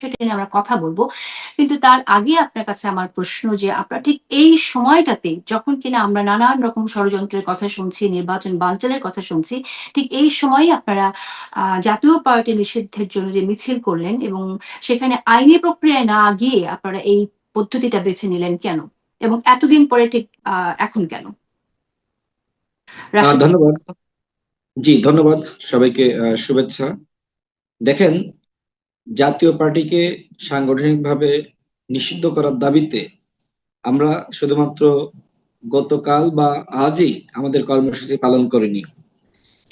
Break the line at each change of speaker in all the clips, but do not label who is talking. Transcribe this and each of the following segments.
সেটা নিয়ে আমরা কথা বলবো। কিন্তু তার আগে আপনার কাছে আমার প্রশ্ন যে আপনারা ঠিক এই সময়টাতে যখন কিনা আমরা নানান রকম ষড়যন্ত্রের কথা শুনছি, নির্বাচন বানচালের কথা শুনছি, ঠিক এই সময়েই আপনারা জাতীয় পার্টি নিষিদ্ধের জন্য যে মিছিল করলেন এবং সেখানে আইনি প্রক্রিয়ায় না গিয়ে আপনারা এই পদ্ধতিটা বেছে নিলেন কেন? এবং এতদিন পরে ঠিক এখন কেন? রাশেদ ভাই।
ধন্যবাদ। জি, ধন্যবাদ সবাইকে। শুভেচ্ছা। দেখেন, জাতীয় পার্টিকে সাংগঠনিকভাবে নিষিদ্ধ করার দাবিতে আমরা শুধুমাত্র গতকাল বা আজই আমাদের কর্মসূচি পালন করিনি।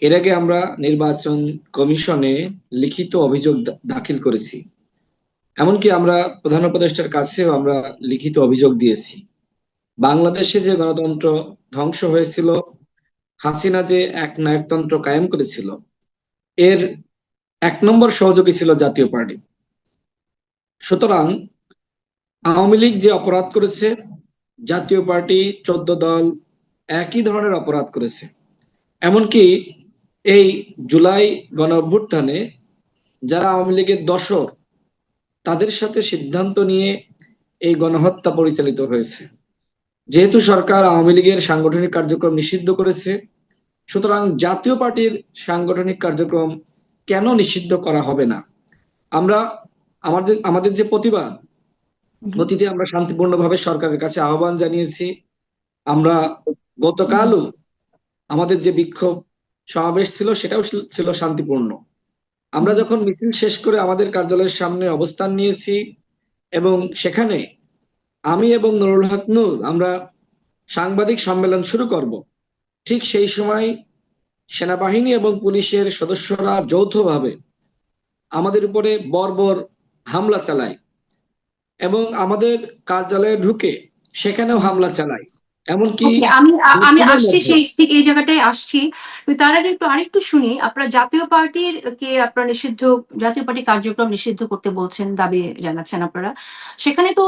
এর আগে আমরা নির্বাচন কমিশনে লিখিত অভিযোগ দাখিল করেছি। এমনকি আমরা প্রধান উপদেষ্টার কাছেও আমরা লিখিত অভিযোগ দিয়েছি। বাংলাদেশে যে গণতন্ত্র ধ্বংস হয়েছিল, হাসিনা যে এক নায়কতন্ত্র কায়েম করেছিল, এর 1 নম্বর সহযোগী ছিল জাতীয় পার্টি। সুতরাং আওয়ামী লীগ যে অপরাধ করেছে, জাতীয় পার্টি 14 দল একই ধরনের অপরাধ করেছে। এমনকি এই জুলাই গণ অভ্যুত্থানে যারা আওয়ামী লীগের দোসর, তাদের সাথে সিদ্ধান্ত নিয়ে এই গণহত্যা পরিচালিত হয়েছে। যেহেতু সরকার আওয়ামী লীগের সাংগঠনিক কার্যক্রম নিষিদ্ধ করেছে, সুতরাং জাতীয় পার্টির সাংগঠনিক কার্যক্রম কেন নিষিদ্ধ করা হবে না? আমরা আমাদের আমাদের যে প্রতিবাদ, অতীতে আমরা শান্তিপূর্ণভাবে সরকারের কাছে আহ্বান জানিয়েছি। আমরা গতকালও আমাদের যে বিক্ষোভ সমাবেশ ছিল, সেটাও ছিল শান্তিপূর্ণ। আমরা যখন মিছিল শেষ করে আমাদের কার্যালয়ের সামনে অবস্থান নিয়েছি এবং সেখানে আমি এবং নুরুল হক নূর আমরা সাংবাদিক সম্মেলন শুরু করব, ঠিক সেই সময় সেনাবাহিনী এবং পুলিশের সদস্যরা যৌথভাবে আমাদের উপরে বর্বর হামলা চালায় এবং আমাদের কার্যালয়ে ঢুকে সেখানেও হামলা চালায়। এমনকি
ওকে, আমি আমি
মিছিলের
আসছি,
মধ্যে
সেই ঠিক এই জায়গাটায় আসছি। তো তার আগে একটু আরেকটু শুনি, আপনারা জাতীয় পার্টির কে আপনারা নিষিদ্ধ, জাতীয় পার্টি কার্যক্রম নিষিদ্ধ করতে বলছেন, দাবি জানাচ্ছেন আপনারা। সেখানে তো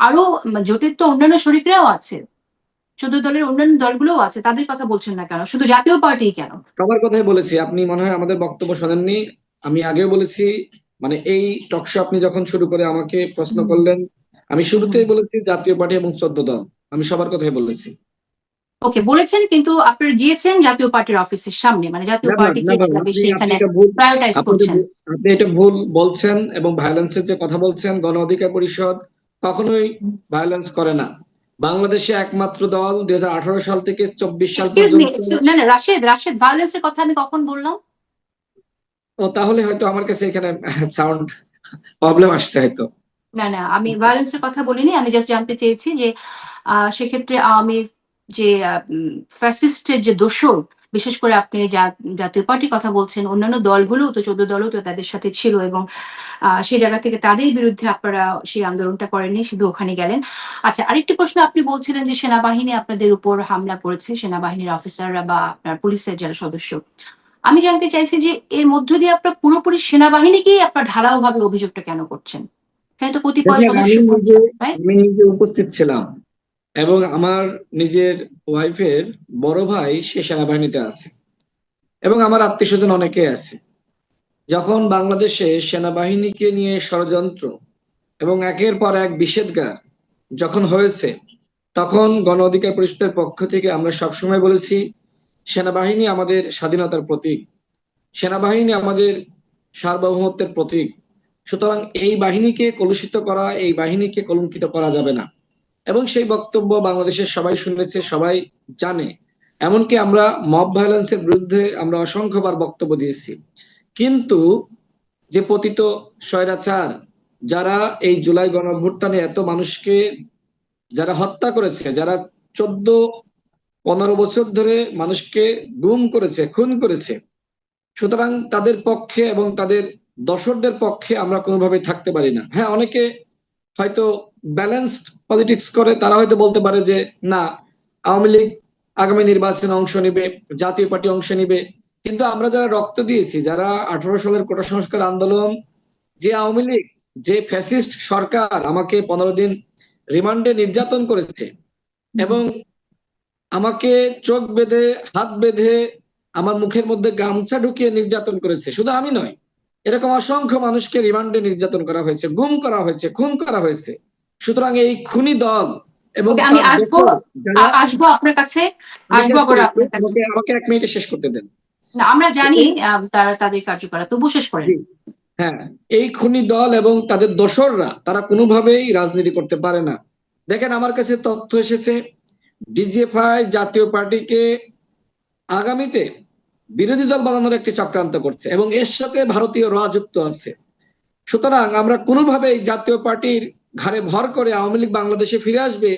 আরো জোটের তো অন্যান্য শরিকরাও আছে, 14 দলের অন্যান্য দলগুলোও আছে, তাদের কথা বলছেন না কেন? শুধু জাতীয় পার্টি কেন?
সবার কথাই বলেছি, আপনি মনে হয় আমাদের বক্তব্য শোনেননি। আমি আগেও বলেছি, মানে এই টকশো আপনি যখন শুরু করে আমাকে প্রশ্ন
হুম,
করলেন, আমি
হুম।
শুরুতেই বলেছি জাতীয় পার্টি এবং 14 দল, আমি সবার কথাই বলেছি।
ওকে, বলেছেন, কিন্তু আপনারা গিয়েছেন জাতীয় পার্টির অফিসের সামনে, মানে জাতীয়
নেভার
পার্টিকে
নেভার, আপনি
বেশি
আপনি
এখানে
এটা ভুল,
প্রায়োরিটাইজ
আপনি এটা
করছেন।
আপনি এটা ভুল বলছেন এবং ভায়োলেন্সের যে কথা বলছেন। গণ অধিকার পরিষদ কখনোই ভায়োলেন্স করে না। বাংলাদেশে একমাত্র দল 2018 সাল থেকে 24 সাল
এক্সকিউজ মি,
পর্যন্ত।
না না, রাশেদ, রাশেদ, ভায়োলেন্সের কথা আমি কখন বললাম?
ও, তাহলে হয়তো আমার কাছে এখানে সাউন্ড প্রবলেম আসছে হয়তো।
না না, আমি ভায়োলেন্সের কথা বলিনি, আমি জাস্ট জানতে চেয়েছি যে সেক্ষেত্রে আওয়ামী যে ফ্যাসিস্টের যে দোসর, বিশেষ করে আপনি জাতীয় পার্টির কথা বলছেন, অন্যান্য দলগুলো তো 14 দলও তো তাদের সাথে ছিল, এবং সেই জায়গা থেকে তাদের বিরুদ্ধে আপনারা সেই আন্দোলনটা করেননি, শুধু ওখানে গেলেন। আচ্ছা, আরেকটি প্রশ্ন, আপনি বলছিলেন যে সেনাবাহিনী আপনাদের উপর হামলা করেছে, সেনাবাহিনীর অফিসাররা বা আপনার পুলিশের যারা সদস্য। আমি জানতে চাইছি যে এর মধ্য দিয়ে আপনার পুরোপুরি সেনাবাহিনীকেই আপনার ঢালাও ভাবে অভিযোগটা কেন করছেন? এখানে তো কতিপয়
দেখেন,
সদস্য
আমি নিজে
থাকছেন, রাইট?
আমি নিজে উপস্থিত ছিলাম এবং আমার নিজের ওয়াইফের বড় ভাই সে সেনাবাহিনীতে আছে এবং আমার আত্মীয় স্বজন অনেকে আছে। যখন বাংলাদেশে সেনাবাহিনীকে নিয়ে ষড়যন্ত্র এবং একের পর এক নিষেধাজ্ঞা যখন হয়েছে, তখন গণ অধিকার পরিষদের পক্ষ থেকে আমরা সবসময় বলেছি সেনাবাহিনী আমাদের স্বাধীনতার প্রতীক, সেনাবাহিনী আমাদের সার্বভৌমত্বের প্রতীক। সুতরাং এই বাহিনীকে কলুষিত করা, এই বাহিনীকে কলঙ্কিত করা যাবে না। এবং সেই বক্তব্য বাংলাদেশের সবাই শুনেছে, সবাই জানে। এমনকি আমরা মব ভায়োলেন্সের বিরুদ্ধে আমরা অসংখ্যবার বক্তব্য দিয়েছি। কিন্তু যে পতিত স্বৈরাচার, যারা এই জুলাই গণঅভ্যুত্থানে এত মানুষকে যারা হত্যা করেছে, যারা 14-15 বছর ধরে মানুষকে গুম করেছে, খুন করেছে, সুতরাং তাদের পক্ষে এবং তাদের দোসরদের পক্ষে আমরা কোনোভাবেই থাকতে পারি না। হ্যাঁ, অনেকে হয়তো ব্যালেন্সড পলিটিক্স করে, তারা হয়তো বলতে পারে যে না, আওয়ামী লীগ আগামী নির্বাচনে অংশ নিবে, জাতীয় পার্টি অংশ নিবে। কিন্তু আমরা যারা রক্ত দিয়েছি, যারা 18 সালের কোটা সংস্কার আন্দোলন, যে আওয়ামী লীগ, যে ফ্যাসিস্ট সরকার আমাকে 15 দিন রিমান্ডে নির্যাতন করেছে এবং আমাকে চোখ বেঁধে, হাত বেঁধে, আমার মুখের মধ্যে গামছা ঢুকিয়ে নির্যাতন করেছে, শুধু আমি নয়, এরকম অসংখ্য মানুষকে রিমান্ডে নির্যাতন করা হয়েছে, গুম করা হয়েছে, খুন করা হয়েছে। সুতরাং এই খুনি দল এবং
ওকে, আমি
তার
আসবো,
দোসর যারা,
আসবো আপনার কাছে,
আমি
আসবো
শেষ
আবার
করি,
আপনার কাছে।
আমাকে আমাকে 1 মিনিটে শেষ করতে দেন।
না, আমরা
তো
জানি
এই,
তারা তাদের কার্যকলাপ, তবু শেষ করেন।
জি, হ্যাঁ, এই খুনি দল এবং তাদের দোসররা তারা কোনোভাবেই রাজনীতি করতে পারে না। দেখেন, আমার কাছে তথ্য এসেছে, ডিজিএফআই জাতীয় পার্টিকে আগামীতে বিরোধী দল বানানোর একটি চক্রান্ত করছে এবং এর সাথে ভারতীয় র যুক্ত আছে। সুতরাং আমরা কোনোভাবেই জাতীয় পার্টির ঘাড়ে ভর করে আওয়ামী লীগ বাংলাদেশে ফিরে আসবে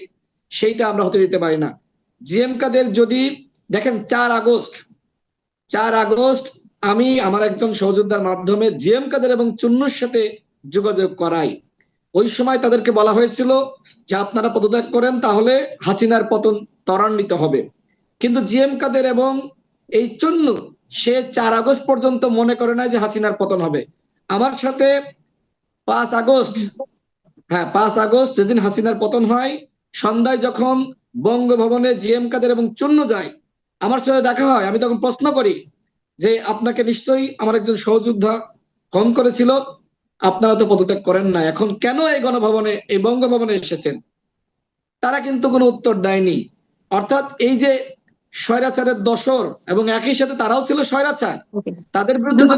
সেইটা আমরা হতে দিতে পারি না। জিএম কাদের যদি, দেখেন 4 আগস্ট আমি আমার একজন সহযোদ্ধার মাধ্যমে জিএম কাদের এবং চুন্নুর সাথে যোগাযোগ করাই। ওই সময় তাদেরকে বলা হয়েছিল যে আপনারা পদত্যাগ করেন, তাহলে হাসিনার পতন ত্বরান্বিত হবে। কিন্তু জিএম কাদের এবং এই চুন্নু, সে 4 আগস্ট পর্যন্ত মনে করে না যে হাসিনার পতন হবে। আমার সাথে 5 আগস্ট, হ্যাঁ 5 আগস্ট যেদিন হাসিনার পতন হয়, সন্ধ্যায় যখন বঙ্গভবনে জিএম কাদের এবং চুন্নু যায়, আমার সাথে দেখা হয়। আমি তখন প্রশ্ন করি যে আপনাকে নিশ্চয়ই আমার একজন সহযোদ্ধা ফোন করেছিল, আপনারা তো পদত্যাগ করেন না, এখন কেন এই গণভবনে, এই বঙ্গভবনে এসেছেন? তারা কিন্তু কোনো উত্তর দেয়নি। অর্থাৎ এই যে স্বৈরাচারের দোসর এবং একই সাথে তারাও ছিল স্বৈরাচার,
ওকে,
তাদের বিরুদ্ধে যদি